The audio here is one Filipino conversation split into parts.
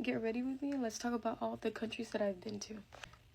Get ready with me and let's talk about all the countries that I've been to.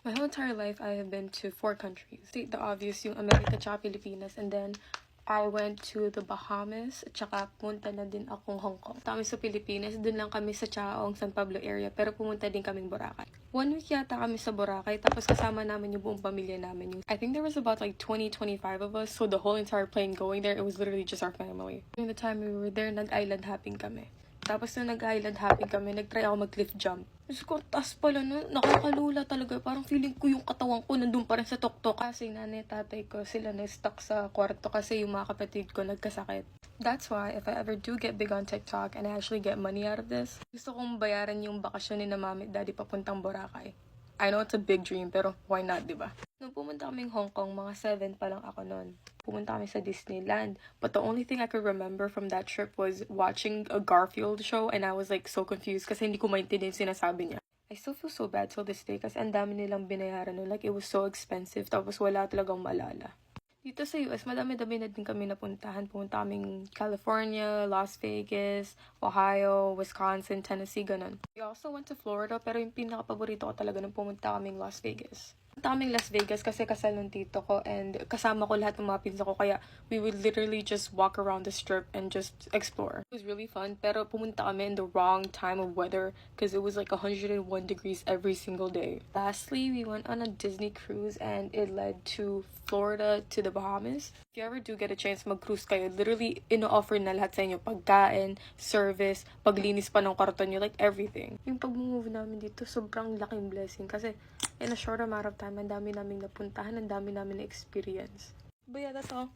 My whole entire life, I have been to 4 countries. State the obvious, yung America tsaka Pilipinas, and then I went to the Bahamas, at saka punta na din akong Hong Kong. Kami sa Pilipinas, dun lang kami sa Chaong, San Pablo area, pero pumunta din kaming Boracay. 1 week yata kami sa Boracay, tapos kasama namin yung buong pamilya namin. I think there was about like 20-25 of us, so the whole entire plane going there, it was literally just our family. During the time we were there, nag-island hopping kami. Tapos nung nag-island hopping kami, nag-try ako mag-cliff jump. Diyos ko, taas pala no, nakakalula talaga. Parang feeling ko yung katawan ko nandun pa rin sa tuktok. Kasi nanay, tatay ko, sila na-stuck sa kwarto kasi yung mga kapatid ko nagkasakit. That's why, if I ever do get big on TikTok and I actually get money out of this, gusto kong bayaran yung bakasyon ni na mami at daddy papuntang Boracay. I know it's a big dream, pero why not, diba? Nung pumunta kaming Hong Kong, mga 7 pa lang ako noon. Pumunta kami sa Disneyland. But the only thing I could remember from that trip was watching a Garfield show and I was like so confused kasi hindi ko maintindihan yung sinasabi niya. I still feel so bad till this day kasi ang dami nilang binayaran nun. Like, it was so expensive tapos wala talagang malala. Dito sa US, madami-dami na din kami napuntahan. Pumunta kaming California, Las Vegas, Ohio, Wisconsin, Tennessee, ganun. We also went to Florida, pero yung pinaka-paborito ko talaga nung pumunta kaming Las Vegas. Pumunta kaming Las Vegas kasi kasal ng tito ko and kasama ko lahat ng mga pinsa ko, kaya we would literally just walk around the strip and just explore. It was really fun, pero pumunta kami in the wrong time of weather because it was like 101 degrees every single day. Lastly, we went on a Disney cruise and it led to Florida to the Bahamas. If you ever do get a chance mag-cruise kayo, literally ino-offer na lahat sa inyo. Pagkain, service, paglinis pa ng kwarto nyo, like everything. Yung pag-move namin dito, sobrang laking blessing kasi in a short amount of time, ang dami namin napuntahan, ang dami namin na experience. But yeah, that's all.